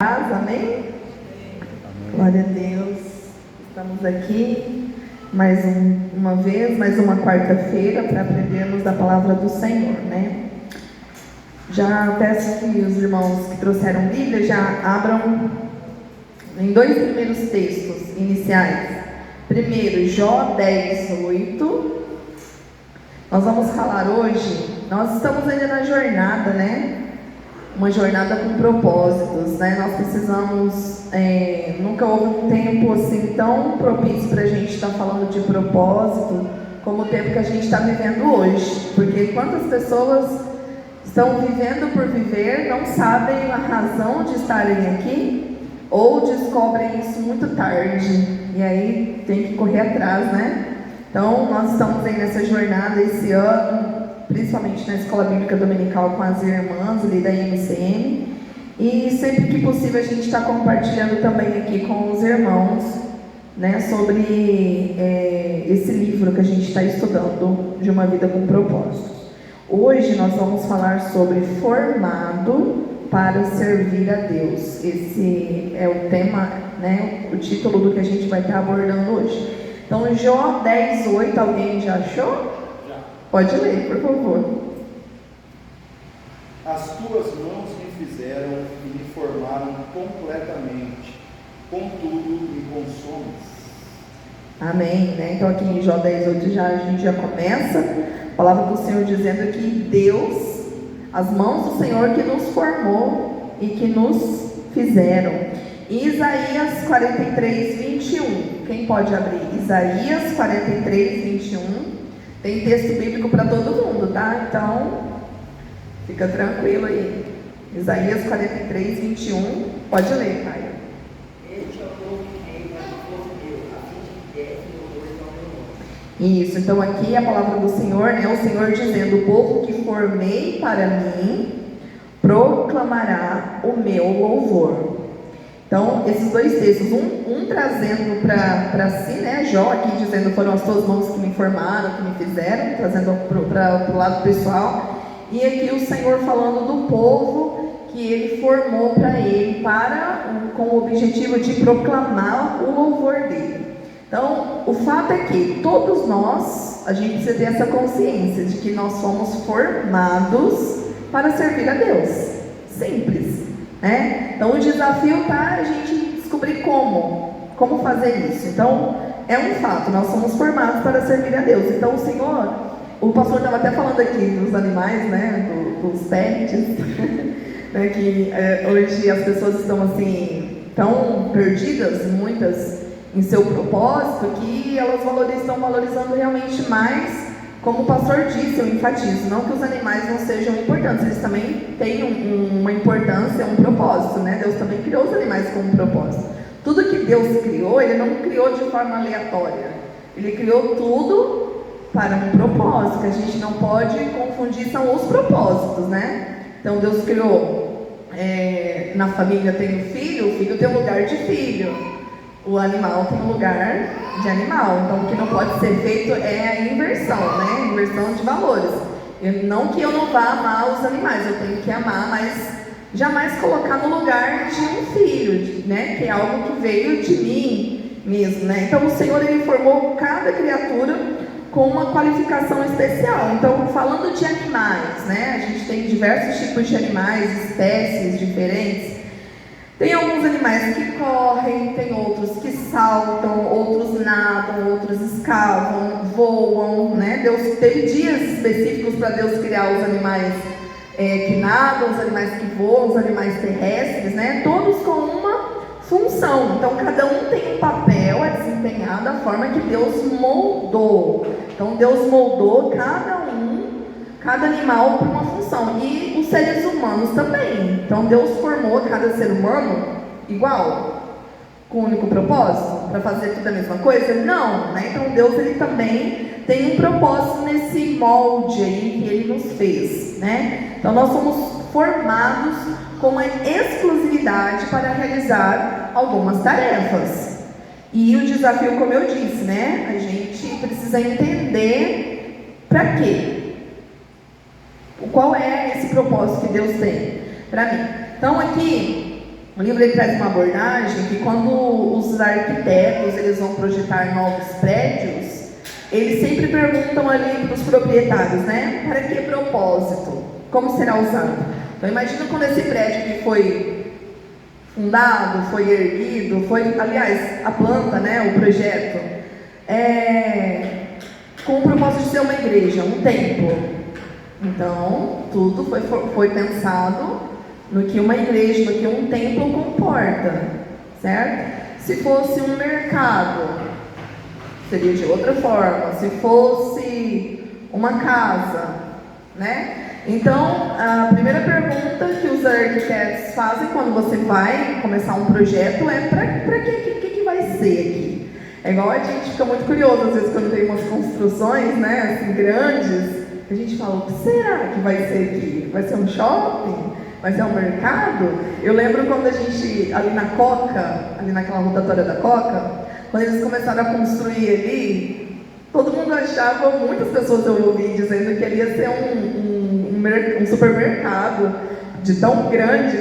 Amém? Glória a Deus. Estamos aqui mais uma vez, mais uma quarta-feira para aprendermos da palavra do Senhor, né? Já peço que os irmãos que trouxeram Bíblia já abram em dois primeiros textos iniciais. Primeiro, Jó 10:8. Nós vamos falar hoje, nós estamos ainda na jornada, né? Uma jornada com propósitos, né? Nós precisamos, nunca houve um tempo assim tão propício para a gente estar falando de propósito como o tempo que a gente está vivendo hoje, porque quantas pessoas estão vivendo por viver, não sabem a razão de estarem aqui ou descobrem isso muito tarde e aí tem que correr atrás, né? Então nós estamos aí nessa jornada esse ano, principalmente na escola bíblica dominical com as irmãs ali da MCM, e sempre que possível a gente está compartilhando também aqui com os irmãos, né, sobre esse livro que a gente está estudando, De uma Vida com Propósitos. Hoje nós vamos falar sobre formado para servir a Deus. Esse é o tema, né, o título do que a gente vai estar abordando hoje. Então, Jó 10:8, alguém já achou? Pode ler, por favor. As tuas mãos me fizeram e me formaram completamente, contudo me consomes. Amém, né? Então aqui em Jó 10:8 a gente já começa a palavra do Senhor dizendo que Deus, as mãos do Senhor que nos formou e que nos fizeram. Isaías 43:21. Quem pode abrir? Isaías 43:21. Tem texto bíblico para todo mundo, tá? Então, fica tranquilo aí. Isaías 43:21. Pode ler, Caio. Este é o povo que reina do povo meu, a fim de que desse louvores ao meu nome. Isso, então aqui a palavra do Senhor, né? O Senhor dizendo: o povo que formei para mim proclamará o meu louvor. Então, esses dois textos, um trazendo para si, né, Jó aqui dizendo: foram as tuas mãos que me formaram, que me fizeram, trazendo para o lado pessoal, e aqui o Senhor falando do povo que Ele formou para Ele, com o objetivo de proclamar o louvor dEle. Então, o fato é que todos nós, a gente precisa ter essa consciência de que nós somos formados para servir a Deus. Simples. Né? Então o desafio está a gente descobrir como fazer isso. Então é um fato, nós somos formados para servir a Deus. Então o Senhor, o pastor estava até falando aqui dos animais, né, dos pets, né, que hoje as pessoas estão assim tão perdidas, muitas em seu propósito, que elas estão valorizando realmente mais. Como o pastor disse, eu enfatizo, não que os animais não sejam importantes, eles também têm uma importância, um propósito, né? Deus também criou os animais com um propósito. Tudo que Deus criou, Ele não criou de forma aleatória. Ele criou tudo para um propósito, que a gente não pode confundir, são os propósitos, né? Então Deus criou, na família tem o filho tem um lugar de filho. O animal tem um lugar de animal. Então o que não pode ser feito é a inversão, né? Inversão de valores. Não que eu não vá amar os animais, eu tenho que amar, mas jamais colocar no lugar de um filho, né? Que é algo que veio de mim mesmo, né? Então o Senhor, Ele formou cada criatura com uma qualificação especial. Então, falando de animais, né? A gente tem diversos tipos de animais, espécies diferentes. Tem alguns animais que correm, tem outros que saltam, outros nadam, outros escavam, voam, né? Deus teve dias específicos para Deus criar os animais que nadam, os animais que voam, os animais terrestres, né? Todos com uma função. Então, cada um tem um papel a desempenhar da forma que Deus moldou. Então, Deus moldou cada animal para uma função, e os seres humanos também. Então Deus formou cada ser humano igual, com um único propósito, para fazer tudo a mesma coisa? Não, né? Então Deus, Ele também tem um propósito nesse molde aí que Ele nos fez, né? Então nós somos formados com uma exclusividade para realizar algumas tarefas, e o desafio, como eu disse, né? A gente precisa entender para quê. Qual é esse propósito que Deus tem para mim? Então aqui o livro ele traz uma abordagem que quando os arquitetos eles vão projetar novos prédios, eles sempre perguntam ali para os proprietários, né? Para que propósito? Como será usado? Então imagina quando esse prédio que foi fundado, foi erguido, aliás, a planta, né? O projeto, com o propósito de ser uma igreja, um templo. Então, tudo foi pensado no que uma igreja, no que um templo comporta, certo? Se fosse um mercado, seria de outra forma. Se fosse uma casa, né? Então, a primeira pergunta que os arquitetos fazem quando você vai começar um projeto é para que vai ser aqui? É igual a gente fica muito curioso, às vezes, quando tem umas construções, né, assim, grandes, a gente fala, o que será que vai ser aqui? Vai ser um shopping? Vai ser um mercado? Eu lembro quando a gente, ali na Coca, ali naquela rotatória da Coca, quando eles começaram a construir ali, todo mundo achava, muitas pessoas eu ouvi dizendo que ele ia ser um supermercado de tão grande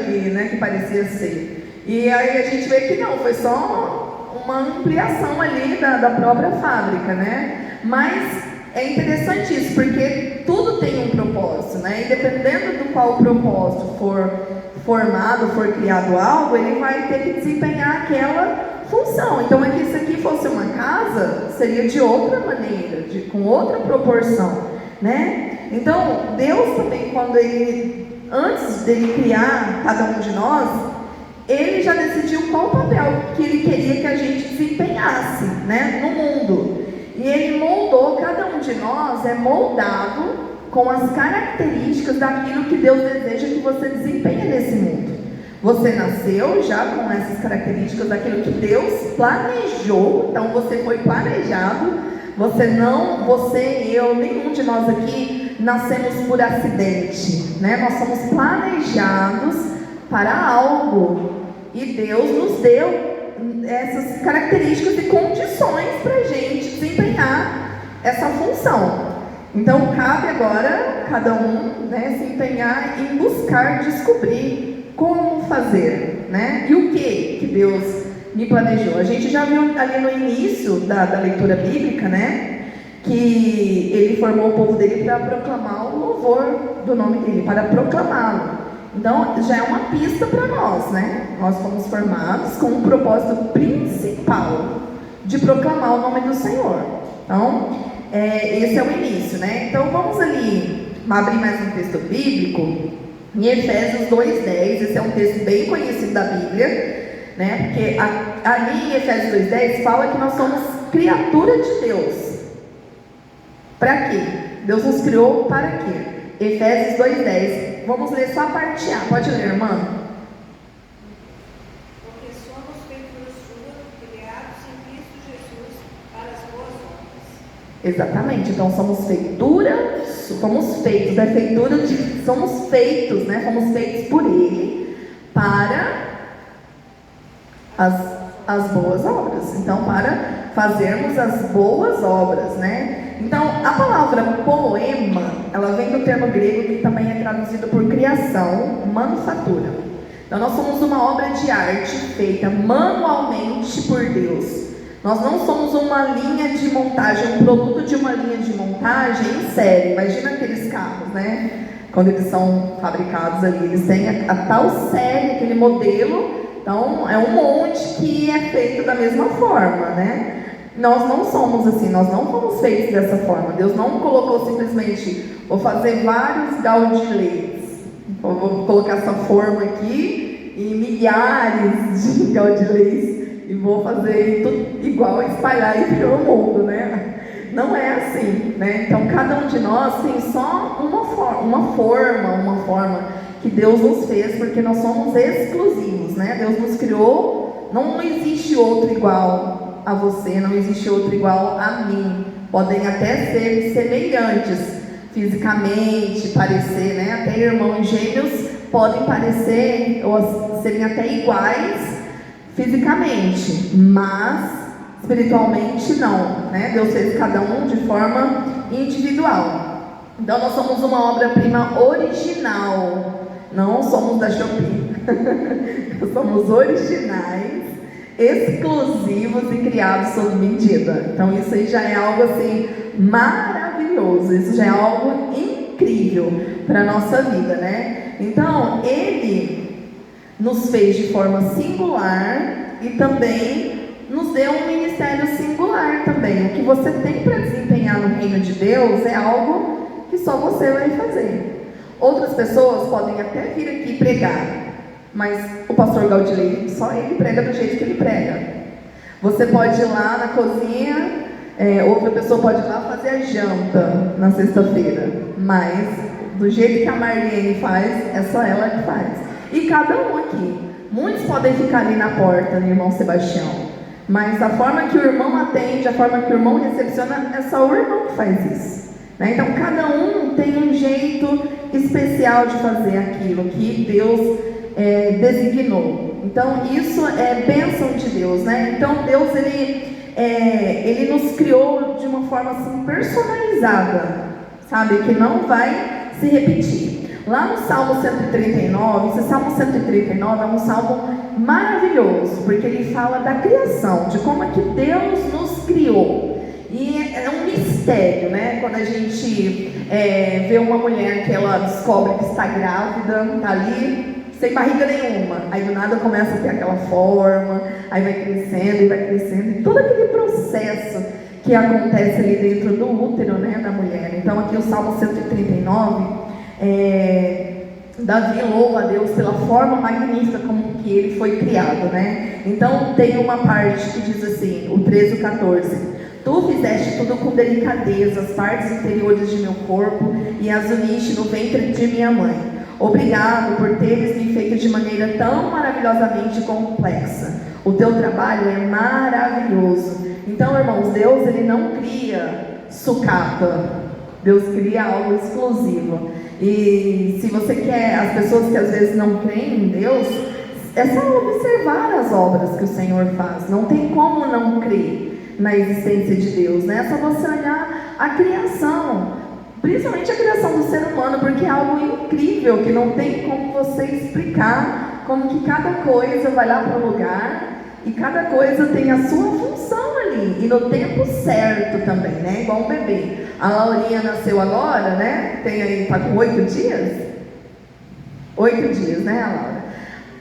que parecia ser. E aí a gente vê que não, foi só uma ampliação ali da própria fábrica, né? Mas é interessante isso, porque tudo tem um propósito, né? E dependendo do qual propósito for formado, for criado algo, ele vai ter que desempenhar aquela função. Então, é que se aqui fosse uma casa, seria de outra maneira, com outra proporção, né? Então, Deus também, antes dele criar cada um de nós, ele já decidiu qual papel que ele queria que a gente desempenhasse, né, no mundo. E ele moldou, cada um de nós é moldado com as características daquilo que Deus deseja que você desempenhe nesse mundo. Você nasceu já com essas características daquilo que Deus planejou, então você foi planejado. Eu, nenhum de nós aqui nascemos por acidente, né? Nós somos planejados para algo e Deus nos deu essas características e condições para a gente desempenhar essa função. Então cabe agora cada um, né, se empenhar em buscar descobrir como fazer, né? E o que Deus me planejou. A gente já viu ali no início da leitura bíblica, né, que ele formou o povo dele para proclamar o louvor do nome dele, para proclamá-lo. Então, já é uma pista para nós, né? Nós fomos formados com um propósito principal de proclamar o nome do Senhor. Então, esse é o início, né? Então, vamos ali abrir mais um texto bíblico em Efésios 2:10. Esse é um texto bem conhecido da Bíblia, né? Porque ali em Efésios 2:10 fala que nós somos criatura de Deus. Para quê? Deus nos criou para quê? Efésios 2:10. Vamos ler só a parte A. Pode ler, irmã? Porque somos feitura sua, criados em Cristo Jesus para as boas obras. Exatamente. Então somos feitura, fomos feitos, somos feitos, né? Fomos feitos por Ele para as boas obras. Então, para fazermos as boas obras, né? Então, a palavra poema, ela vem do termo grego que também é traduzido por criação, manufatura. Então, nós somos uma obra de arte feita manualmente por Deus. Nós não somos uma linha de montagem, um produto de uma linha de montagem em série. Imagina aqueles carros, né? Quando eles são fabricados ali, eles têm a tal série, aquele modelo. Então, é um monte que é feito da mesma forma, né? Nós não somos assim, nós não fomos feitos dessa forma. Deus não colocou simplesmente, vou fazer vários gaudilês, vou colocar essa forma aqui e milhares de gaudilês e vou fazer tudo igual, espalhar aí pelo mundo, né? Não é assim, né? Então, cada um de nós tem só uma forma que Deus nos fez, porque nós somos exclusivos, né? Deus nos criou, não existe outro igual a você, não existe outro igual a mim. Podem até ser semelhantes fisicamente, parecer, né? Até irmãos gêmeos podem parecer ou serem até iguais fisicamente, mas espiritualmente não, né? Deus fez cada um de forma individual. Então nós somos uma obra-prima original, não somos da Shopee. Somos originais, exclusivos e criados sob medida. Então isso aí já é algo assim maravilhoso, isso já é algo incrível para a nossa vida, né? Então Ele nos fez de forma singular e também nos deu um ministério singular também. O que você tem para desempenhar no reino de Deus é algo que só você vai fazer. Outras pessoas podem até vir aqui pregar, mas o pastor Gaudilei, só ele prega do jeito que ele prega. Você pode ir lá na cozinha, outra pessoa pode ir lá fazer a janta na sexta-feira, mas do jeito que a Marlene faz, é só ela que faz. E cada um aqui, muitos podem ficar ali na porta, no irmão Sebastião, mas a forma que o irmão atende, a forma que o irmão recepciona, é só o irmão que faz isso, né? Então cada um tem um jeito especial de fazer aquilo que Deus designou. Então isso é bênção de Deus, né? Então Deus ele nos criou de uma forma assim personalizada, sabe? Que não vai se repetir. Lá no Salmo 139, esse Salmo 139 é um salmo maravilhoso, porque ele fala da criação, de como é que Deus nos criou. E é um mistério, né? Quando a gente vê uma mulher que ela descobre que está grávida, está ali sem barriga nenhuma, aí do nada começa a ter aquela forma, aí vai crescendo e vai crescendo, e todo aquele processo que acontece ali dentro do útero, né, da mulher. Então aqui o Salmo 139, Davi louva a Deus pela forma magnífica como que ele foi criado, né? Então tem uma parte que diz assim, o 13 e o 14: Tu fizeste tudo com delicadeza, as partes interiores de meu corpo, e as uniste no ventre de minha mãe. Obrigado por teres me feito de maneira tão maravilhosamente complexa. O teu trabalho é maravilhoso. Então, irmãos, Deus ele não cria sucata. Deus cria algo exclusivo. E se você quer, as pessoas que às vezes não creem em Deus, é só observar as obras que o Senhor faz. Não tem como não crer na existência de Deus, né? É só você olhar a criação. Principalmente a criação do ser humano, porque é algo incrível, que não tem como você explicar, como que cada coisa vai lá para o lugar, e cada coisa tem a sua função ali, e no tempo certo também, né? Igual um bebê. A Laurinha nasceu agora, né? Tem aí, tá com 8 dias? 8 dias, né, a Laura?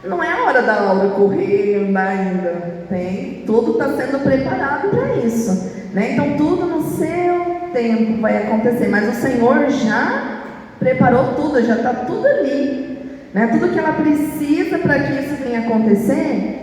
Não é a hora da Laura correr, andar ainda. Tudo está sendo preparado para isso, né? Então tudo no seu tempo vai acontecer, mas o Senhor já preparou tudo, já está tudo ali, né? Tudo que ela precisa para que isso venha acontecer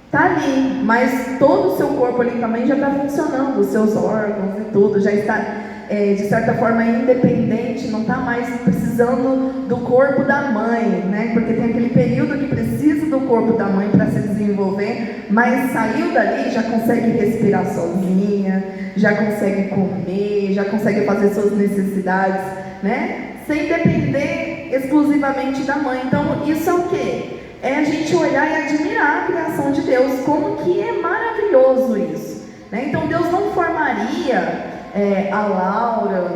está ali, mas todo o seu corpo ali também já está funcionando, os seus órgãos e tudo já está de certa forma independente, não está mais precisando do corpo da mãe, né? Porque tem aquele período que precisa do corpo da mãe para se desenvolver, mas saiu dali, já consegue respirar sozinha, já consegue comer, já consegue fazer suas necessidades, né? Sem depender exclusivamente da mãe. Então isso é o quê? É a gente olhar e admirar a criação de Deus, como que é maravilhoso isso, né? Então Deus não formaria a Laura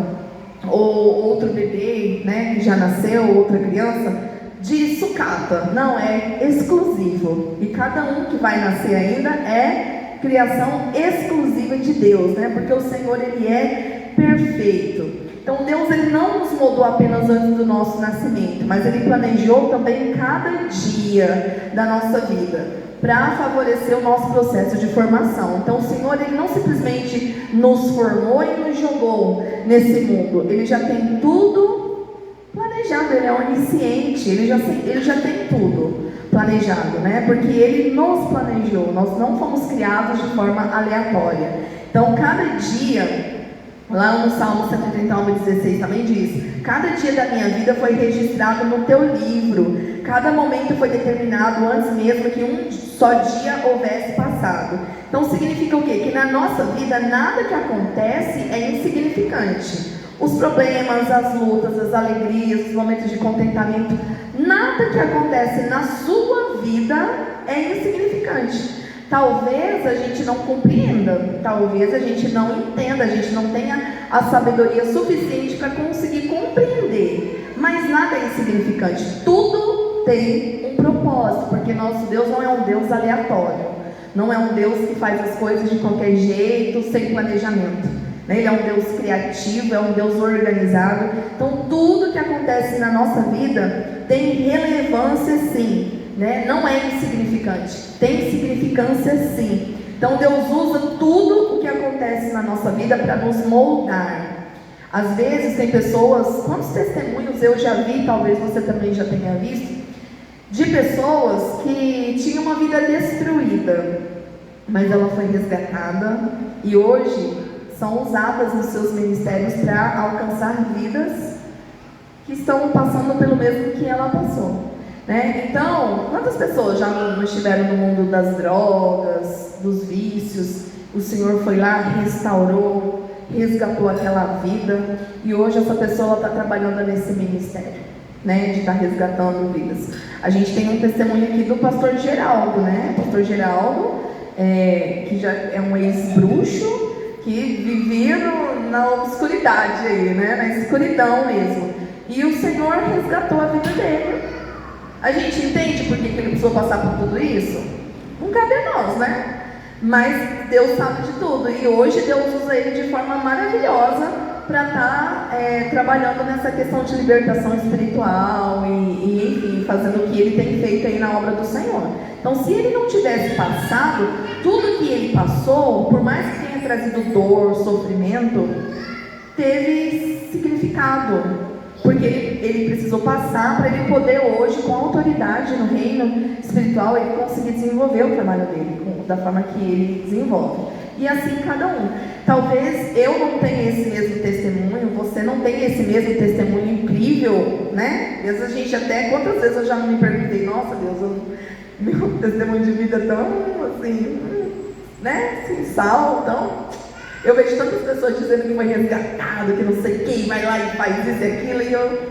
ou outro bebê, né, que já nasceu, outra criança, de sucata. Não, é exclusivo. E cada um que vai nascer ainda é criação exclusiva de Deus, né? Porque o Senhor ele é perfeito. Então Deus ele não nos moldou apenas antes do nosso nascimento, mas Ele planejou também cada dia da nossa vida para favorecer o nosso processo de formação. Então o Senhor ele não simplesmente nos formou e nos jogou nesse mundo. Ele já tem tudo planejado, Ele é onisciente, ele já tem tudo planejado, né? Porque Ele nos planejou, nós não fomos criados de forma aleatória. Então cada dia, lá no Salmo 139:16 também diz: cada dia da minha vida foi registrado no teu livro, cada momento foi determinado antes mesmo que um só dia houvesse passado. Então significa o quê? Que na nossa vida nada que acontece é insignificante. Os problemas, as lutas, as alegrias, os momentos de contentamento, nada que acontece na sua vida é insignificante. Talvez a gente não compreenda, talvez a gente não entenda, a gente não tenha a sabedoria suficiente para conseguir compreender, mas nada é insignificante, tudo tem um propósito, porque nosso Deus não é um Deus aleatório, não é um Deus que faz as coisas de qualquer jeito, sem planejamento, né? Ele é um Deus criativo, é um Deus organizado. Então tudo que acontece na nossa vida tem relevância sim, né? Não é insignificante, tem significância sim. Então Deus usa tudo o que acontece na nossa vida para nos moldar. Às vezes tem pessoas, quantos testemunhos eu já vi, talvez você também já tenha visto, de pessoas que tinham uma vida destruída, mas ela foi resgatada e hoje são usadas nos seus ministérios para alcançar vidas que estão passando pelo mesmo que ela passou, né? Então, quantas pessoas já não estiveram no mundo das drogas, dos vícios? O Senhor foi lá, restaurou, resgatou aquela vida e hoje essa pessoa está trabalhando nesse ministério, né, de estar resgatando vidas. A gente tem um testemunho aqui do pastor Geraldo, né? Pastor Geraldo, que já é um ex-bruxo, que vivia na obscuridade aí, né? Na escuridão mesmo. E o Senhor resgatou a vida dele. A gente entende por que ele precisou passar por tudo isso? Não cabe a nós, né? Mas Deus sabe de tudo. E hoje Deus usa ele de forma maravilhosa para estar trabalhando nessa questão de libertação espiritual e enfim, fazendo o que ele tem feito aí na obra do Senhor. Então, se ele não tivesse passado tudo que ele passou, por mais que tenha trazido dor, sofrimento, teve significado, porque ele precisou passar para ele poder hoje, com autoridade no reino espiritual, ele conseguir desenvolver o trabalho dele da forma que ele desenvolve. E assim cada um. Talvez eu não tenha esse mesmo testemunho, você não tenha esse mesmo testemunho incrível, né? Às vezes a gente até, quantas vezes eu já não me perguntei, nossa Deus, meu testemunho de vida é tão assim, né? Sem sal, então... Eu vejo tantas pessoas dizendo que foi resgatado, que não sei quem vai lá e faz isso e aquilo, e eu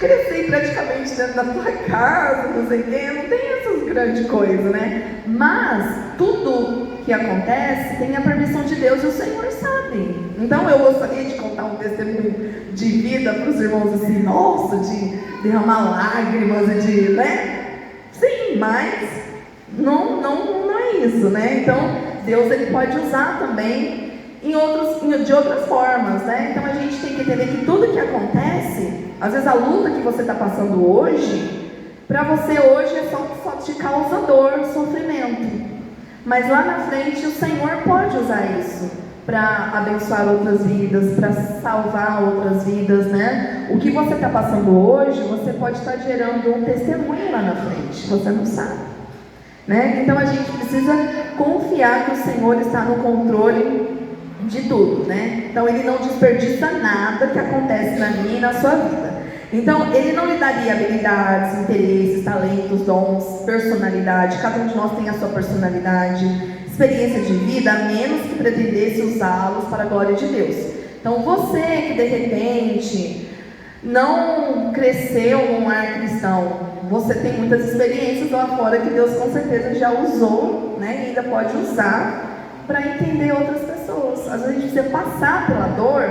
cresci praticamente dentro da tua casa, não sei quem, eu não tenho essas grandes coisas, né? Mas tudo que acontece tem a permissão de Deus e o Senhor sabe. Então eu gostaria de contar um testemunho de vida para os irmãos assim, nossa, de derramar lágrimas e de, né? Sim, mas não é isso, né? Então Deus ele pode usar também de outras formas, né? Então a gente tem que entender que tudo que acontece, às vezes a luta que você está passando hoje, para você hoje é só te causa dor, sofrimento. Mas lá na frente o Senhor pode usar isso para abençoar outras vidas, para salvar outras vidas, né? O que você está passando hoje, você pode estar gerando um testemunho lá na frente, você não sabe, né? Então a gente precisa confiar que o Senhor está no controle de tudo, né? Então ele não desperdiça nada que acontece na minha e na sua vida. Então ele não lhe daria habilidades, interesses, talentos, dons, personalidade. Cada um de nós tem a sua personalidade, experiência de vida, a menos que pretendesse usá-los para a glória de Deus. Então você que de repente não cresceu num lar cristão, você tem muitas experiências lá fora que Deus com certeza já usou, né? E ainda pode usar para entender outras pessoas. Às vezes a gente precisa passar pela dor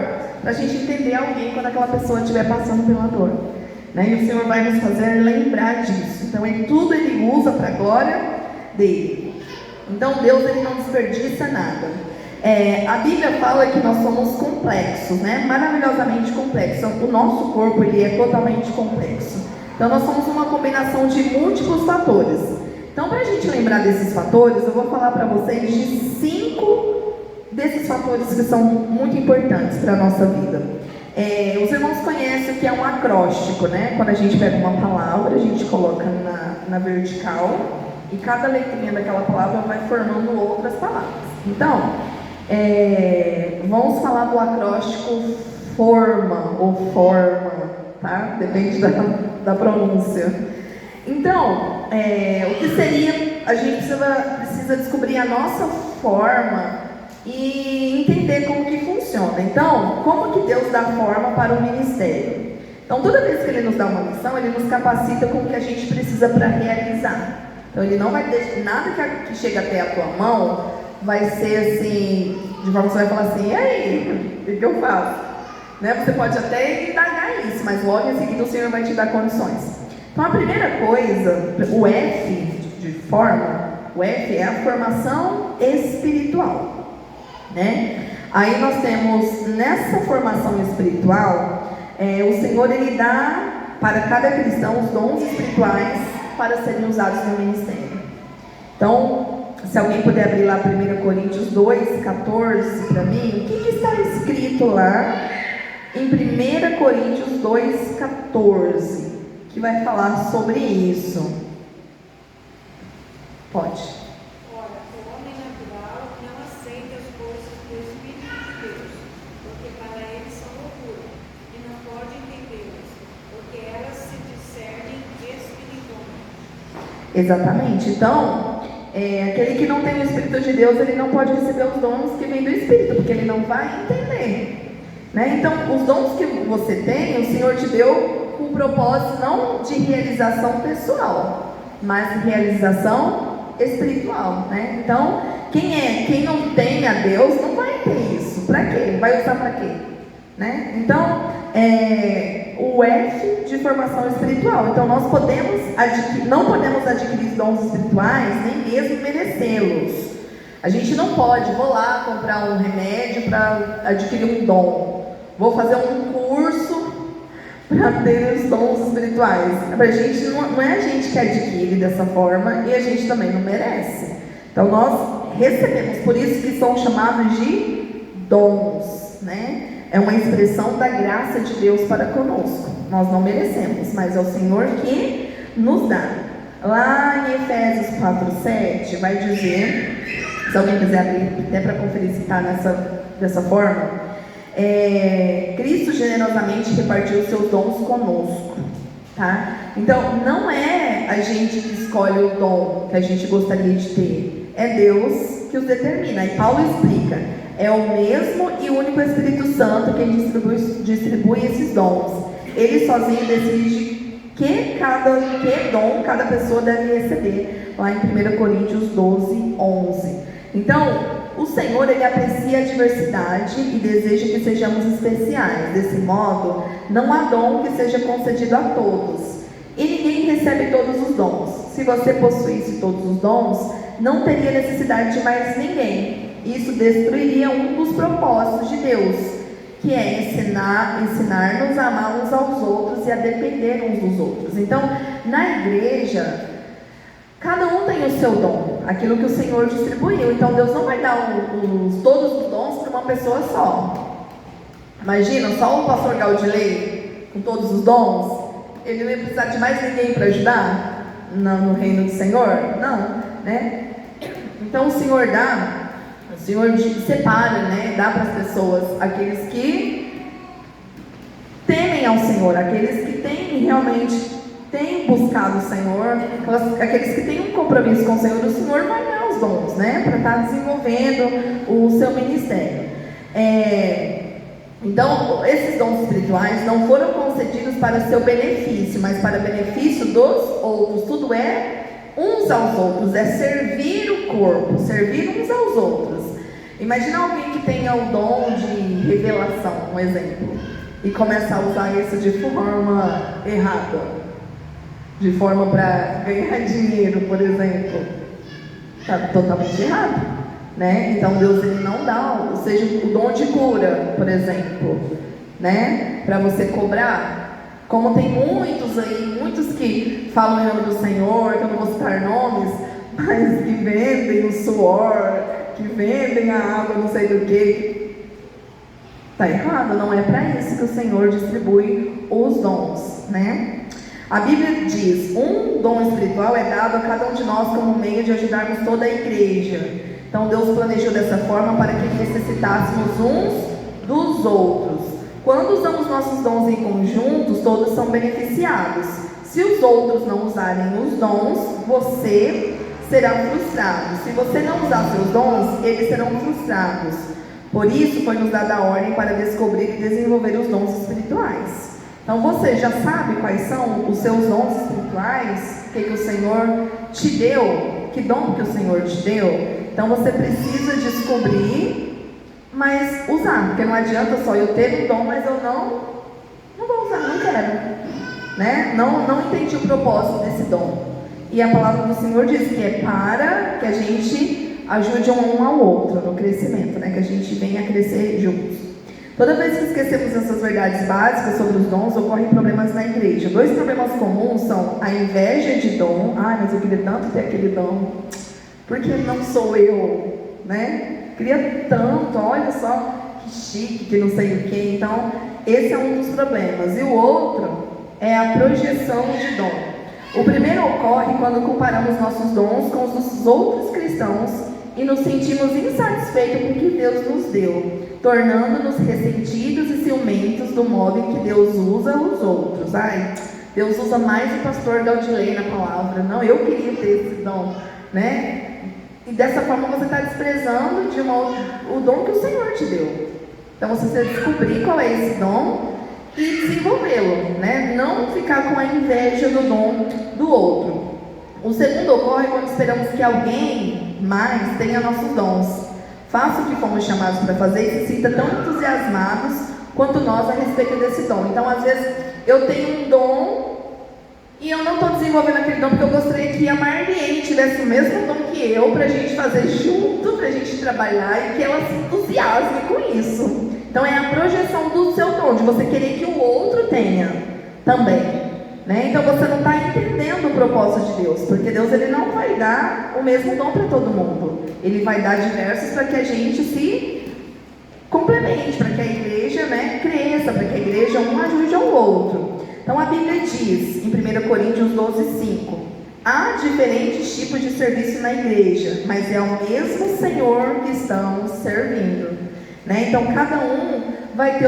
para a gente entender alguém quando aquela pessoa estiver passando pela dor, né? E o Senhor vai nos fazer lembrar disso. Então tudo ele usa para a glória dele. Então Deus ele não desperdiça nada. A Bíblia fala que nós somos complexos, né? Maravilhosamente complexos. O nosso corpo ele é totalmente complexo. Então nós somos uma combinação de múltiplos fatores. Então, para a gente lembrar desses fatores, eu vou falar para vocês de 5 desses fatores que são muito importantes para a nossa vida. Os irmãos conhecem o que é um acróstico, né? Quando a gente pega uma palavra, a gente coloca na vertical e cada letrinha daquela palavra vai formando outras palavras. Então, vamos falar do acróstico forma, tá? Depende da pronúncia. Então, o que seria, a gente precisa descobrir a nossa forma e entender como que funciona. Então, como que Deus dá forma para o ministério? Então, toda vez que Ele nos dá uma missão, Ele nos capacita com o que a gente precisa para realizar. Então, Ele não vai deixar nada que chega até a tua mão, vai ser assim, de forma que você vai falar assim, e aí, o que eu faço? Né? Você pode até indagar isso, mas logo em seguida o Senhor vai te dar condições. Então a primeira coisa, o F de forma, o F é a formação espiritual, né? Aí nós temos nessa formação espiritual, o Senhor ele dá para cada cristão os dons espirituais para serem usados no ministério. Então, se alguém puder abrir lá 1 Coríntios 2,14 para mim, o que está escrito lá em 1 Coríntios 2,14, que vai falar sobre isso? Pode. Ora, o homem natural não aceita as coisas do Espírito de Deus, porque para ele são loucura, e não pode entendê-las, porque elas se discernem espiritualmente. Exatamente. Então, aquele que não tem o Espírito de Deus, ele não pode receber os dons que vêm do Espírito, porque ele não vai entender, né? Então, os dons que você tem, o Senhor te deu com o propósito não de realização pessoal, mas de realização espiritual, né? Então, quem não tem a Deus, não vai ter isso. Para quê? Vai usar para quê? Né? Então, o F de formação espiritual. Então, nós não podemos adquirir dons espirituais, nem mesmo merecê-los. A gente não pode, vou lá comprar um remédio para adquirir um dom. Vou fazer um curso para ter os dons espirituais. Pra gente, não é a gente que adquire dessa forma e a gente também não merece. Então, nós recebemos, por isso que são chamados de dons, né? É uma expressão da graça de Deus para conosco. Nós não merecemos, mas é o Senhor que nos dá. Lá em Efésios 4:7 vai dizer, se alguém quiser abrir até para conferir se está dessa forma, Cristo generosamente repartiu os seus dons conosco, tá? Então, não é a gente que escolhe o dom que a gente gostaria de ter, é Deus que os determina. E Paulo explica, é o mesmo e único Espírito Santo quem distribui esses dons. Ele sozinho decide que dom cada pessoa deve receber, lá em 1 Coríntios 12:11. Então, o Senhor, ele aprecia a diversidade e deseja que sejamos especiais. Desse modo, não há dom que seja concedido a todos. E ninguém recebe todos os dons. Se você possuísse todos os dons, não teria necessidade de mais ninguém. Isso destruiria um dos propósitos de Deus, que é ensinar-nos a amar uns aos outros e a depender uns dos outros. Então, na igreja, cada um tem o seu dom, aquilo que o Senhor distribuiu. Então Deus não vai dar todos os dons para uma pessoa só. Imagina, só o pastor Gaudilei com todos os dons, ele não ia precisar de mais ninguém para ajudar no reino do Senhor? Não, né? Então o Senhor separa, né? Dá para as pessoas, aqueles que temem ao Senhor, aqueles que têm buscado o Senhor, aqueles que têm um compromisso com o Senhor vai dar os dons, né? Para estar desenvolvendo o seu ministério. Então, esses dons espirituais não foram concedidos para seu benefício, mas para benefício dos outros. Tudo é uns aos outros, é servir o corpo, servir uns aos outros. Imagina alguém que tenha o dom de revelação, um exemplo, e começa a usar isso de forma errada, de forma para ganhar dinheiro, por exemplo. Está totalmente errado, né? Então Deus, ele não dá, ou seja, o dom de cura, por exemplo, né? Para você cobrar. Como tem muitos que falam em nome do Senhor, que eu não vou citar nomes, mas que vendem o suor, que vendem a água, não sei do que. Está errado, não é para isso que o Senhor distribui os dons, né? A Bíblia diz, um dom espiritual é dado a cada um de nós como meio de ajudarmos toda a igreja. Então Deus planejou dessa forma para que necessitássemos uns dos outros. Quando usamos nossos dons em conjuntos, todos são beneficiados. Se os outros não usarem os dons, você será frustrado. Se você não usar seus dons, eles serão frustrados. Por isso foi nos dada a ordem para descobrir e desenvolver os dons espirituais. Então você já sabe quais são os seus dons espirituais? O que o Senhor te deu? Que dom que o Senhor te deu? Então você precisa descobrir, mas usar. Porque não adianta só eu ter um dom, mas eu não vou usar, não quero. né? Não entendi o propósito desse dom. E a palavra do Senhor diz que é para que a gente ajude um ao outro no crescimento, né? Que a gente venha a crescer juntos. Toda vez que esquecemos essas verdades básicas sobre os dons, ocorrem problemas na igreja. 2 problemas comuns são a inveja de dom. Ah, mas eu queria tanto ter aquele dom. Por que não sou eu? Né? Queria tanto, olha só que chique, que não sei o que. Então, esse é um dos problemas. E o outro é a projeção de dom. O primeiro ocorre quando comparamos nossos dons com os dos outros cristãos e nos sentimos insatisfeitos com o que Deus nos deu, tornando-nos ressentidos e ciumentos do modo em que Deus usa os outros. Ai, Deus usa mais o pastor Gaudilei na palavra. Não, eu queria ter esse dom, né? E dessa forma você está desprezando o dom que o Senhor te deu. Então você precisa descobrir qual é esse dom e desenvolvê-lo, né? Não ficar com a inveja do dom do outro. O segundo ocorre quando esperamos que alguém mais tenha nossos dons, faça o que fomos chamados para fazer e se sinta tão entusiasmados quanto nós a respeito desse dom. Então, às vezes, eu tenho um dom e eu não estou desenvolvendo aquele dom porque eu gostaria que a Marlene tivesse o mesmo dom que eu, para a gente fazer junto, para a gente trabalhar e que ela se entusiasme com isso. Então, é a projeção do seu dom, de você querer que o outro tenha também. Né? Então você não está entendendo o propósito de Deus, porque Deus ele não vai dar o mesmo dom para todo mundo. Ele vai dar diversos para que a gente se complemente, para que a igreja, né, cresça, para que a igreja um ajude ao outro. Então a Bíblia diz, em 1 Coríntios 12:5, há diferentes tipos de serviço na igreja, mas é o mesmo Senhor que estamos servindo. Né? Então cada um vai ter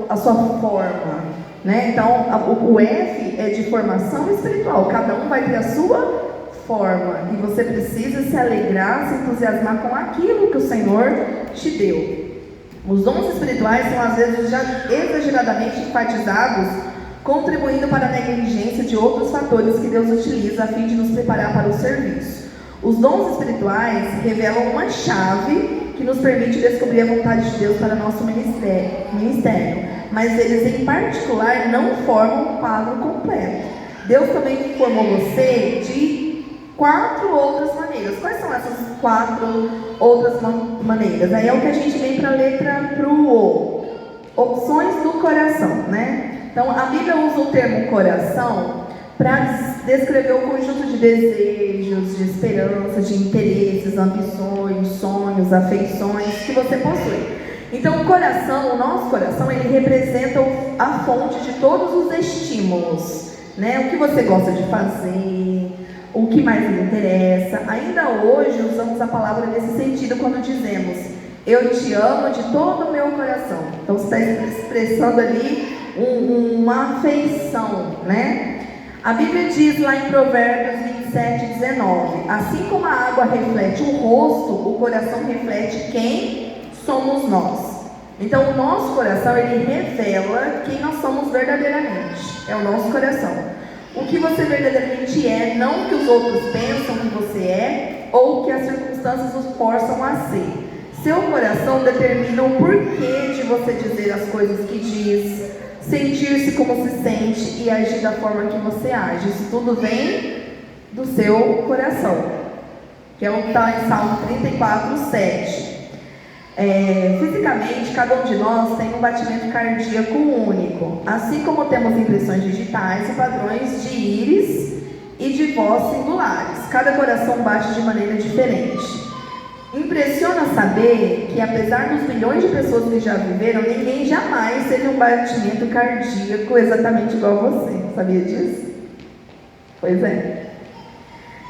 a sua forma. Né? Então, o F é de formação espiritual, cada um vai ter a sua forma, e você precisa se alegrar, se entusiasmar com aquilo que o Senhor te deu. Os dons espirituais são às vezes já exageradamente enfatizados, contribuindo para a negligência de outros fatores que Deus utiliza a fim de nos preparar para o serviço. Os dons espirituais revelam uma chave que nos permite descobrir a vontade de Deus para nosso ministério. Mas eles em particular não formam um quadro completo. Deus também formou você de 4 outras maneiras. Quais são essas 4 outras maneiras? Aí é o que a gente vem para a letra pro O. Opções do coração, né? Então a Bíblia usa o termo coração para descrever o conjunto de desejos, de esperanças, de interesses, ambições, sonhos, afeições que você possui. Então o nosso coração, ele representa a fonte de todos os estímulos, né? O que você gosta de fazer, o que mais lhe interessa. Ainda hoje usamos a palavra nesse sentido quando dizemos, eu te amo de todo o meu coração. Então você está expressando ali uma afeição, né? A Bíblia diz lá em Provérbios 27:19, assim como a água reflete o rosto, o coração reflete quem somos nós. Então o nosso coração, ele revela quem nós somos verdadeiramente. É o nosso coração. O que você verdadeiramente é, não o que os outros pensam que você é, ou o que as circunstâncias os forçam a ser. Seu coração determina o porquê de você dizer as coisas que diz, sentir-se como se sente e agir da forma que você age. Isso tudo vem do seu coração, que é o que está em Salmo 34:7. Fisicamente, cada um de nós tem um batimento cardíaco único, assim como temos impressões digitais e padrões de íris e de voz singulares. Cada coração bate de maneira diferente. Impressiona saber que, apesar dos milhões de pessoas que já viveram, ninguém jamais teve um batimento cardíaco exatamente igual a você. Sabia disso? Pois é.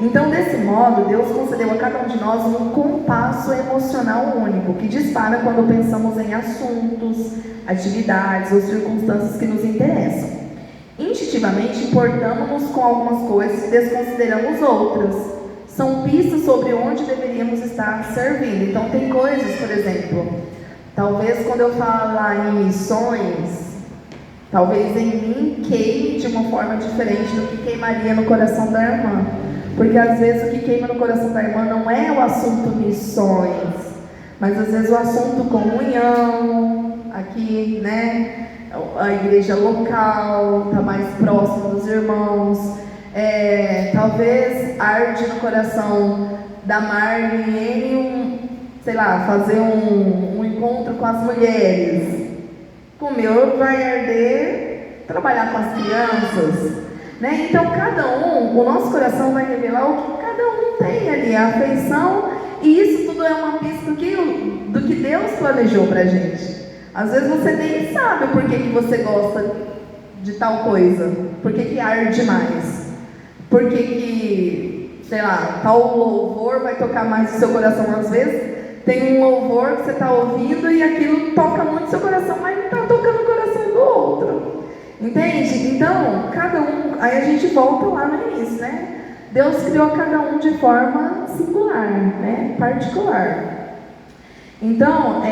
Então, desse modo, Deus concedeu a cada um de nós um compasso emocional único, que dispara quando pensamos em assuntos, atividades ou circunstâncias que nos interessam. Instintivamente, importamos-nos com algumas coisas e desconsideramos outras. São pistas sobre onde deveríamos estar servindo. Então, tem coisas, por exemplo, talvez quando eu falar em missões, talvez em mim queime de uma forma diferente do que queimaria no coração da irmã. Porque às vezes o que queima no coração da irmã não é o assunto missões, mas às vezes o assunto comunhão, aqui, né? A igreja local, está mais próximo dos irmãos. Talvez arde no coração da Marlene sei lá, fazer um encontro com as mulheres. O meu vai arder trabalhar com as crianças, né? Então o nosso coração vai revelar o que cada um tem ali, a afeição, e isso tudo é uma pista do que Deus planejou pra gente. Às vezes você nem sabe por que você gosta de tal coisa, por que arde mais, por que, sei lá, tal louvor vai tocar mais no seu coração. Às vezes tem um louvor que você está ouvindo e aquilo toca muito no seu coração, mas não está tocando o coração do outro. Entende? Então, cada um, aí a gente volta lá no início, né? Deus criou cada um de forma singular, né? Particular. Então,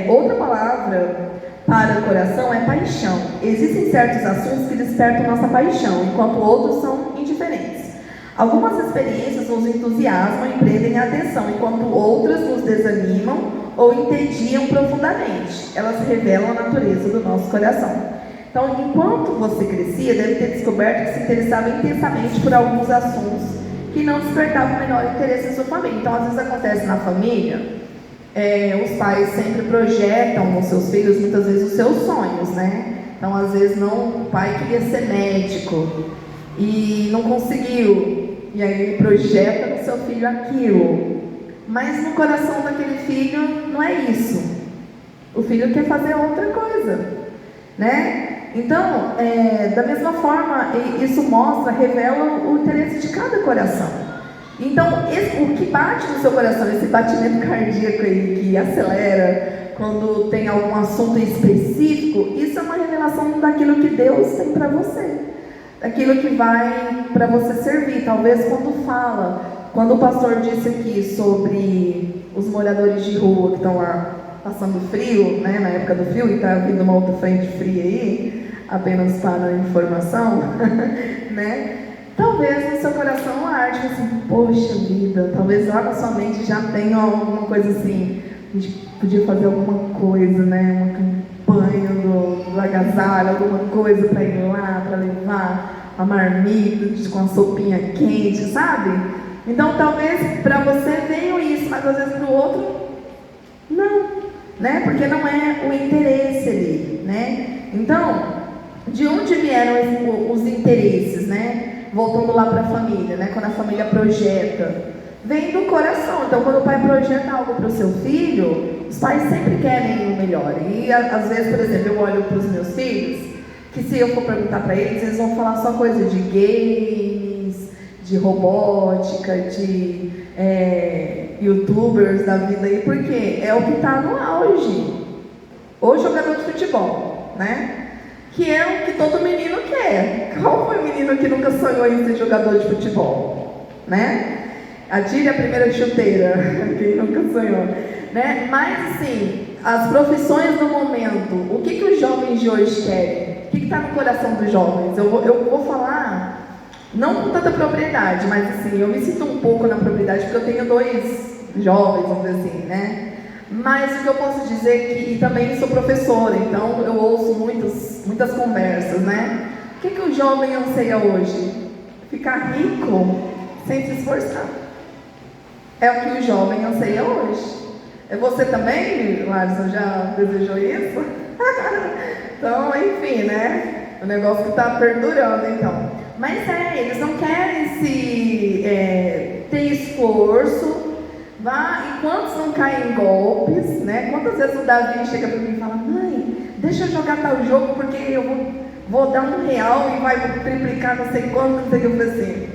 outra palavra para o coração é paixão. Existem certos assuntos que despertam nossa paixão, enquanto outros são indiferentes. Algumas experiências nos entusiasmam e prendem a atenção, enquanto outras nos desanimam ou entediam profundamente. Elas revelam a natureza do nosso coração. Então, enquanto você crescia, deve ter descoberto que se interessava intensamente por alguns assuntos que não despertavam o menor interesse em sua família. Então, às vezes acontece na família, os pais sempre projetam nos seus filhos, muitas vezes, os seus sonhos, né? Então, às vezes, o pai queria ser médico e não conseguiu, e aí ele projeta no seu filho aquilo, mas no coração daquele filho não é isso. O filho quer fazer outra coisa, né? Então, da mesma forma, isso revela o interesse de cada coração. Então, o que bate no seu coração, esse batimento cardíaco aí que acelera quando tem algum assunto específico, isso é uma revelação daquilo que Deus tem para você, daquilo que vai para você servir. Talvez quando o pastor disse aqui sobre os moradores de rua que estão lá passando frio, né, na época do frio, e está vindo uma outra frente fria aí, apenas para a informação, né? Talvez no seu coração arde assim, poxa vida, talvez lá na sua mente já tenha alguma coisa assim, a gente podia fazer alguma coisa, né? Uma campanha do agasalho, alguma coisa para ir lá, para levar a marmita com a sopinha quente, sabe? Então talvez para você venha isso, mas às vezes para o outro, não, né? Porque não é o interesse ali, né? Então, de onde vieram os interesses, né? Voltando lá para a família, né? Quando a família projeta, vem do coração. Então, quando o pai projeta algo para o seu filho, os pais sempre querem o melhor. E às vezes, por exemplo, eu olho para os meus filhos, que se eu for perguntar para eles vão falar só coisa de games, de robótica, de youtubers da vida aí, porque é o que está no auge. Ou jogador de futebol, né? Que é o que todo menino quer. Qual foi o menino que nunca sonhou em ser jogador de futebol? Né? Atire a primeira chuteira, quem nunca sonhou. Né? Mas assim, as profissões do momento, o que os jovens de hoje querem? O que está no coração dos jovens? Eu vou falar, não com tanta propriedade, mas assim, eu me sinto um pouco na propriedade, porque eu tenho 2 jovens, vamos dizer assim, né? Mas o que eu posso dizer é que, e também sou professora, então eu ouço muitas conversas, né? O que o jovem anseia hoje? Ficar rico sem se esforçar. É o que o jovem anseia hoje. Você também, Larson, já desejou isso? Então, enfim, né? O negócio que está perdurando, então. Mas eles não querem ter esforço. E quantos não caem em golpes, né? Quantas vezes o Davi chega para mim e fala: mãe, deixa eu jogar tal jogo porque eu vou dar R$1 e vai triplicar não sei quanto, não sei o que eu falei assim.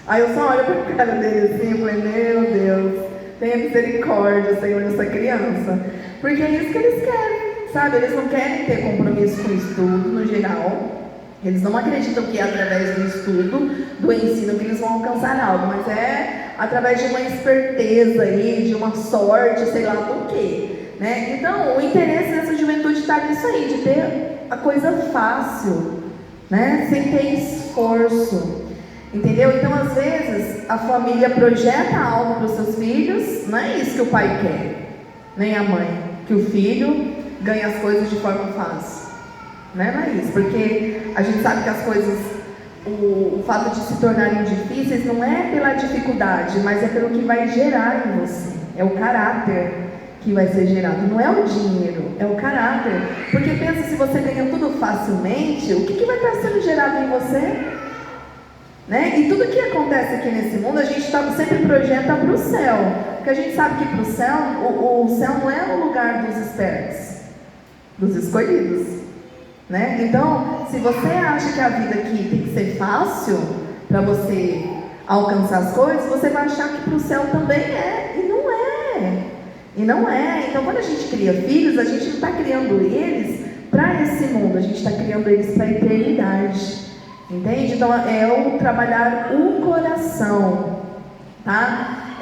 Aí eu só olho para a cara dele assim e falei: meu Deus, tenha misericórdia, Senhor, dessa criança. Porque é isso que eles querem, sabe? Eles não querem ter compromisso com o estudo no geral. Eles não acreditam que é através do estudo, do ensino, que eles vão alcançar algo, mas é através de uma esperteza aí, de uma sorte, sei lá do quê, né? Então, o interesse dessa juventude está nisso aí, de ter a coisa fácil, né? Sem ter esforço, entendeu? Então, às vezes, a família projeta algo para os seus filhos, não é isso que o pai quer, nem a mãe, que o filho ganhe as coisas de forma fácil. né, Laís? Porque a gente sabe que as coisas, o fato de se tornarem difíceis não é pela dificuldade, mas é pelo que vai gerar em você. É o caráter que vai ser gerado, não é o dinheiro, é o caráter. Porque pensa, se você ganha tudo facilmente, o que vai estar sendo gerado em você? Né? E tudo que acontece aqui nesse mundo, a gente sempre projeta para o céu. Porque a gente sabe que para o céu, o céu não é o lugar dos espertos, dos escolhidos. Né? Então, se você acha que a vida aqui tem que ser fácil para você alcançar as coisas, você vai achar que para o céu também é. E não é. E não é. Então, quando a gente cria filhos, a gente não está criando eles para esse mundo, a gente está criando eles para a eternidade. Entende? Então, é o trabalhar o coração. Tá?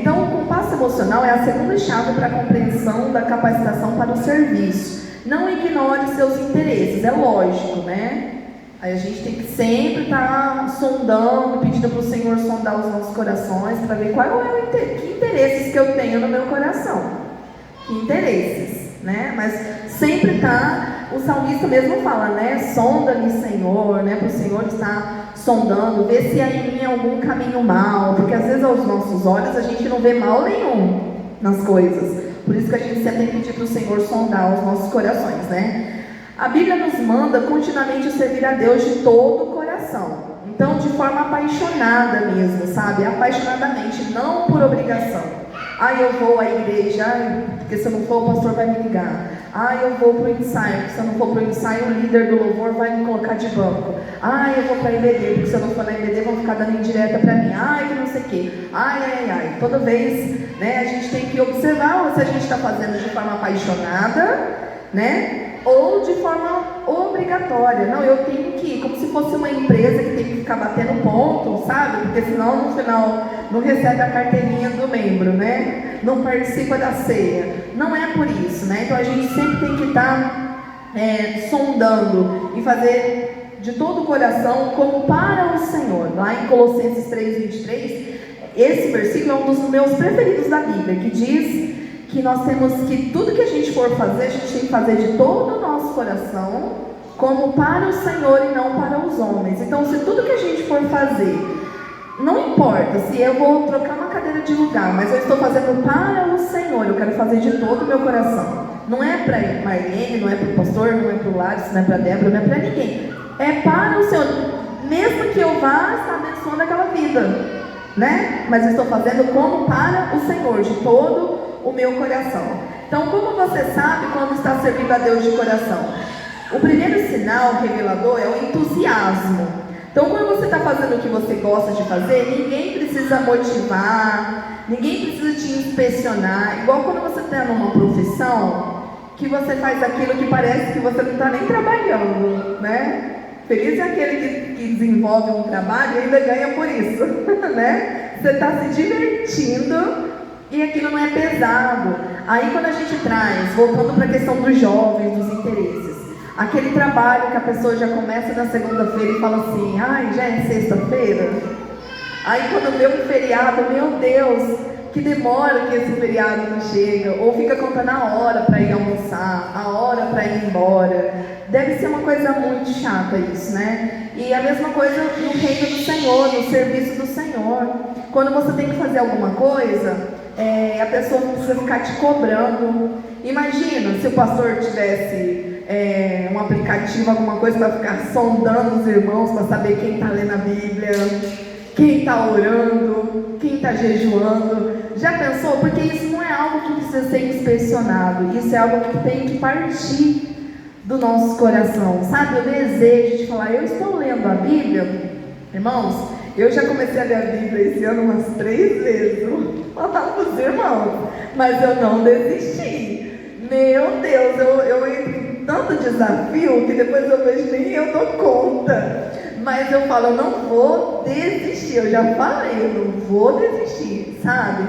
Então, o compasso emocional é a segunda chave para a compreensão da capacitação para o serviço. Não ignore seus interesses, é lógico, né? Aí a gente tem que sempre estar sondando, pedindo para o Senhor sondar os nossos corações para ver qual é que interesses que eu tenho no meu coração. Que interesses, né? Mas sempre está, o salmista mesmo fala, né? Sonda-me, Senhor, né? Para o Senhor estar sondando, ver se há em mim algum caminho mau, porque às vezes aos nossos olhos a gente não vê mal nenhum nas coisas. Por isso que a gente sempre tem que pedir para o Senhor sondar os nossos corações, né? A Bíblia nos manda continuamente servir a Deus de todo o coração. Então, de forma apaixonada mesmo, sabe? Apaixonadamente, não por obrigação. Eu vou à igreja, porque se eu não for o pastor vai me ligar. Eu vou para o ensaio, porque se eu não for para o ensaio o líder do louvor vai me colocar de banco. Eu vou para a IBD, porque se eu não for na IBD vão ficar dando indireta para mim. Que não sei o quê. Toda vez, né, a gente tem que observar se a gente está fazendo de forma apaixonada, né? Ou de forma obrigatória. Não, eu tenho que ir, como se fosse uma empresa que tem que ficar batendo ponto, sabe? Porque senão no final não recebe a carteirinha do membro, né? Não participa da ceia. Não é por isso, né? Então a gente sempre tem que estar sondando e fazer de todo o coração como para o Senhor. Lá em Colossenses 3:23, esse versículo é um dos meus preferidos da Bíblia, que diz que nós temos que tudo que a gente for fazer, a gente tem que fazer de todo o nosso coração, como para o Senhor e não para os homens. Então, se tudo que a gente for fazer, não importa se eu vou trocar uma cadeira de lugar, mas eu estou fazendo para o Senhor, eu quero fazer de todo o meu coração. Não é para Marlene, não é para o pastor, não é para o Lares, não é para a Débora, não é para ninguém. É para o Senhor, mesmo que eu vá estar abençoando aquela vida, né? Mas eu estou fazendo como para o Senhor, de todo o meu coração. Então, como você sabe quando está servindo a Deus de coração? O primeiro sinal revelador é o entusiasmo. Então, quando você está fazendo o que você gosta de fazer, ninguém precisa motivar, ninguém precisa te inspecionar. Igual quando você está numa profissão, que você faz aquilo que parece que você não está nem trabalhando, né? Feliz é aquele que desenvolve um trabalho e ainda ganha por isso, né? Você está se divertindo e aquilo não é pesado. Aí quando a gente traz, voltando para a questão dos jovens, dos interesses, aquele trabalho que a pessoa já começa na segunda-feira e fala assim, já é sexta-feira? Aí quando vê um feriado, meu Deus, que demora que esse feriado não chega, ou fica contando a hora para ir almoçar, a hora para ir embora. Deve ser uma coisa muito chata isso, né? E a mesma coisa no reino do Senhor, no serviço do Senhor. Quando você tem que fazer alguma coisa, a pessoa não precisa ficar te cobrando. Imagina se o pastor tivesse um aplicativo, alguma coisa para ficar sondando os irmãos para saber quem está lendo a Bíblia, quem está orando, quem está jejuando. Já pensou? Porque isso não é algo que precisa ser inspecionado, isso é algo que tem que partir do nosso coração, sabe? O desejo de falar, eu estou lendo a Bíblia. Irmãos, eu já comecei a ler a Bíblia esse ano umas 3 vezes, vou falar para os irmãos, mas eu não desisti. Meu Deus, eu entro em tanto desafio que depois eu vejo nem eu dou conta. Mas eu falo, eu não vou desistir, eu já falei, eu não vou desistir, sabe?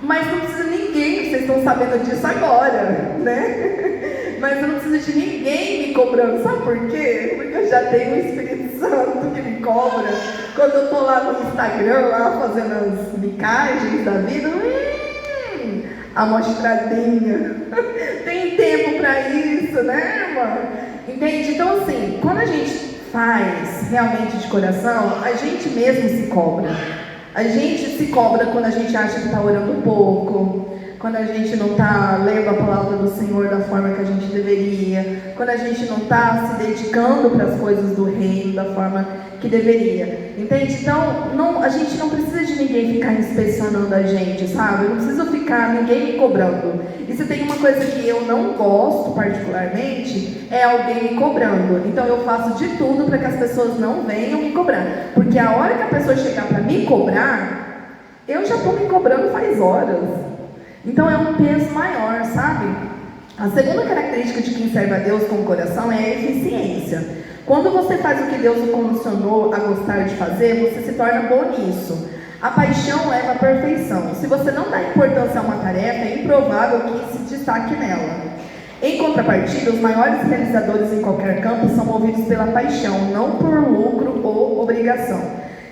Mas não precisa de ninguém, vocês estão sabendo disso agora, né? Mas eu não preciso de ninguém me cobrando, sabe por quê? Porque eu já tenho o Espírito Santo que me cobra. Quando eu estou lá no Instagram, lá fazendo as micagens da vida, amostradinha. Tem tempo para isso, né, irmã? Entende? Então, assim, quando a gente faz realmente de coração, a gente mesmo se cobra. A gente se cobra quando a gente acha que está orando pouco, quando a gente não está lendo a palavra do Senhor da forma que a gente deveria, quando a gente não está se dedicando para as coisas do reino da forma que deveria, entende? Então, a gente não precisa de ninguém ficar inspecionando a gente, sabe? Eu não preciso ficar ninguém me cobrando. E se tem uma coisa que eu não gosto particularmente, é alguém me cobrando. Então eu faço de tudo para que as pessoas não venham me cobrar, porque a hora que a pessoa chegar para me cobrar, eu já estou me cobrando faz horas. Então é um peso maior, sabe? A segunda característica de quem serve a Deus com o coração é a eficiência. Quando você faz o que Deus o condicionou a gostar de fazer, você se torna bom nisso. A paixão leva à perfeição. Se você não dá importância a uma tarefa, é improvável que se destaque nela. Em contrapartida, os maiores realizadores em qualquer campo são movidos pela paixão, não por lucro ou obrigação.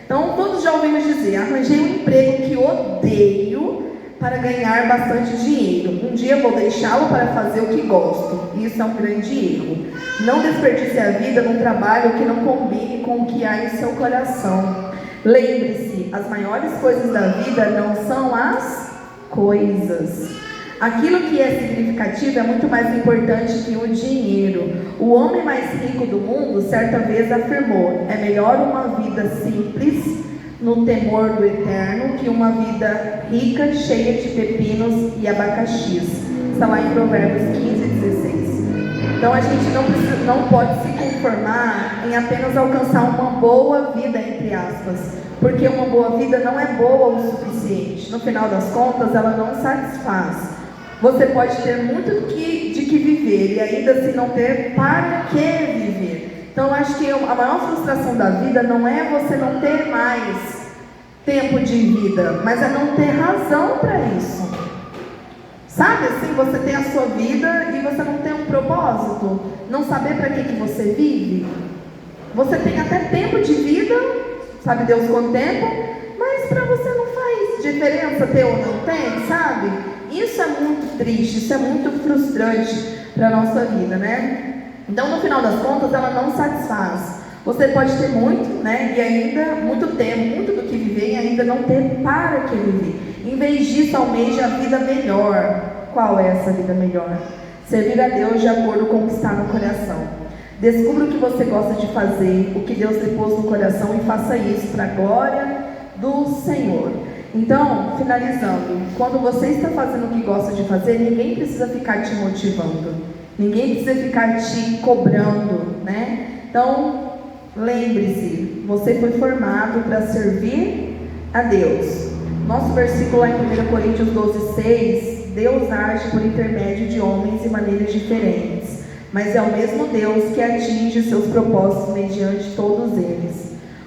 Então, todos já ouvimos dizer: arranjei um emprego que odeio para ganhar bastante dinheiro. Um dia vou deixá-lo para fazer o que gosto. Isso é um grande erro. Não desperdice a vida num trabalho que não combine com o que há em seu coração. Lembre-se, as maiores coisas da vida não são as coisas. Aquilo que é significativo é muito mais importante que o dinheiro. O homem mais rico do mundo certa vez afirmou: é melhor uma vida simples no temor do eterno que uma vida rica, cheia de pepinos e abacaxis. Está lá em Provérbios 15:16. Então a gente não pode se conformar em apenas alcançar uma boa vida, entre aspas, porque uma boa vida não é boa o suficiente. No final das contas, ela não satisfaz. Você pode ter muito de que viver e ainda assim não ter para que viver. Então eu acho que a maior frustração da vida não é você não ter mais tempo de vida, mas é não ter razão para isso. Sabe assim, você tem a sua vida e você não tem um propósito, não saber para que você vive. Você tem até tempo de vida, sabe Deus quanto tempo, mas para você não faz diferença ter ou não tem, sabe? Isso é muito triste, isso é muito frustrante para a nossa vida, né? Então, no final das contas, ela não satisfaz. Você pode ter muito, né? E ainda muito tempo, muito do que viver e ainda não ter para que viver. Em vez disso, almeje a vida melhor. Qual é essa vida melhor? Servir a Deus de acordo com o que está no coração. Descubra o que você gosta de fazer, o que Deus lhe pôs no coração e faça isso para a glória do Senhor. Então, finalizando, quando você está fazendo o que gosta de fazer, ninguém precisa ficar te motivando, ninguém precisa ficar te cobrando, né? Então, lembre-se, você foi formado para servir a Deus. Nosso versículo lá em 1 Coríntios 12:6, Deus age por intermédio de homens de maneiras diferentes, mas é o mesmo Deus que atinge seus propósitos mediante todos eles.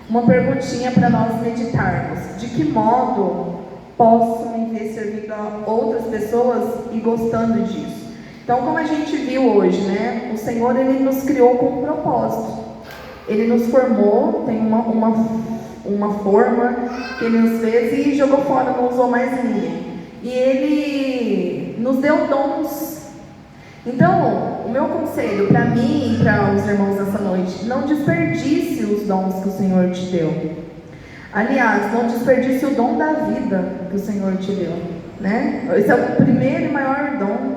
Uma perguntinha para nós meditarmos: de que modo posso me ver servindo a outras pessoas e gostando disso? Então, como a gente viu hoje, né? O Senhor, Ele nos criou com um propósito. Ele nos formou, tem uma forma que Ele nos fez e jogou fora, não usou mais ninguém. E Ele nos deu dons. Então, o meu conselho para mim e para os irmãos nessa noite: não desperdice os dons que o Senhor te deu. Aliás, não desperdice o dom da vida que o Senhor te deu, né? Esse é o primeiro e maior dom,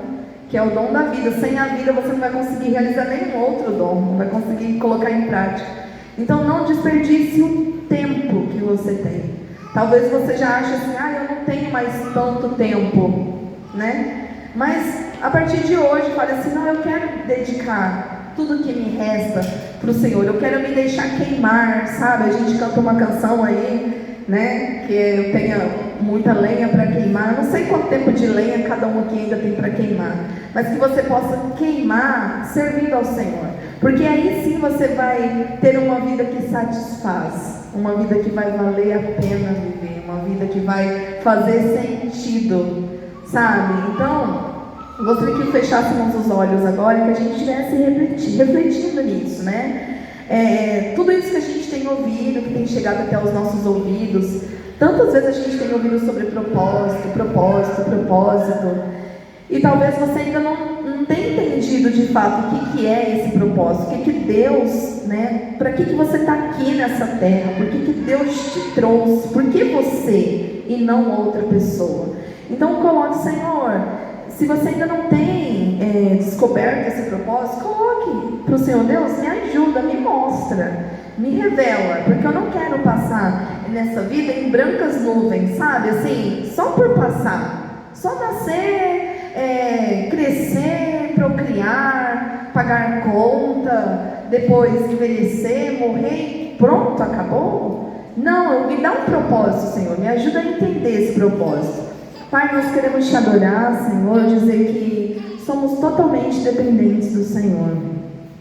que é o dom da vida. Sem a vida você não vai conseguir realizar nenhum outro dom, não vai conseguir colocar em prática. Então não desperdice o tempo que você tem. Talvez você já ache assim: eu não tenho mais tanto tempo, né? Mas a partir de hoje, fale assim: não, eu quero dedicar tudo que me resta para o Senhor, eu quero me deixar queimar, sabe? A gente canta uma canção aí, né? Que eu tenha muita lenha para queimar. Eu não sei quanto tempo de lenha cada um aqui ainda tem para queimar, mas que você possa queimar servindo ao Senhor, porque aí sim você vai ter uma vida que satisfaz, uma vida que vai valer a pena viver, uma vida que vai fazer sentido, sabe? Então, gostaria que fechássemos os olhos agora e que a gente estivesse refletindo nisso, né? Tudo isso que a gente tem ouvido, que tem chegado até os nossos ouvidos, tantas vezes a gente tem ouvido sobre propósito, e talvez você ainda não não tem entendido de fato o que é esse propósito, o que Deus, né, para que você está aqui nessa terra, por que Deus te trouxe, por que você e não outra pessoa. Então coloque, Senhor, se você ainda não tem descoberto esse propósito, coloque para o Senhor: Deus, me ajuda, me mostra, me revela, porque eu não quero passar nessa vida em brancas nuvens, sabe, assim, só por passar, só nascer, crescer, procriar, pagar conta, depois envelhecer, morrer, pronto, acabou. Não, me dá um propósito, Senhor, me ajuda a entender esse propósito. Pai, nós queremos te adorar, Senhor, dizer que somos totalmente dependentes do Senhor.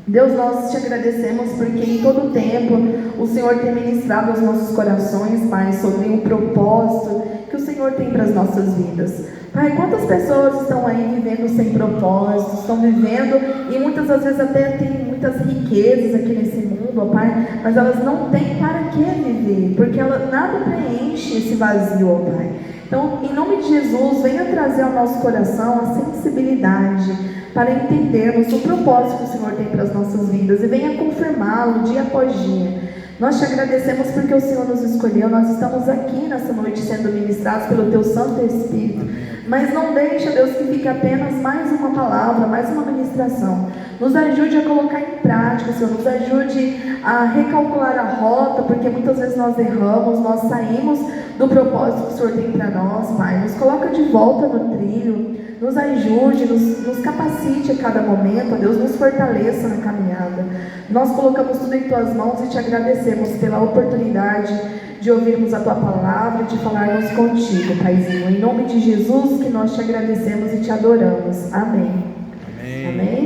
Deus, nós te agradecemos porque em todo tempo o Senhor tem ministrado aos nossos corações, Pai, sobre o propósito que o Senhor tem para as nossas vidas. Pai, quantas pessoas estão aí vivendo sem propósito, estão vivendo e muitas das vezes até têm muitas riquezas aqui nesse mundo, ó Pai, mas elas não têm para que viver, porque nada preenche esse vazio, ó Pai. Então, em nome de Jesus, venha trazer ao nosso coração a sensibilidade para entendermos o propósito que o Senhor tem para as nossas vidas e venha confirmá-lo dia após dia. Nós te agradecemos porque o Senhor nos escolheu, nós estamos aqui nessa noite sendo ministrados pelo Teu Santo Espírito, mas não deixa, Deus, que fique apenas mais uma palavra, mais uma ministração. Nos ajude a colocar em prática, Senhor, nos ajude a recalcular a rota, porque muitas vezes nós erramos, nós saímos do propósito que o Senhor tem para nós, Pai. Nos coloca de volta no trilho, nos ajude, nos capacite a cada momento, ó Deus, nos fortaleça na caminhada. Nós colocamos tudo em Tuas mãos e te agradecemos pela oportunidade de ouvirmos a Tua palavra e de falarmos contigo, Paizinho. Em nome de Jesus que nós te agradecemos e te adoramos. Amém. Amém. Amém.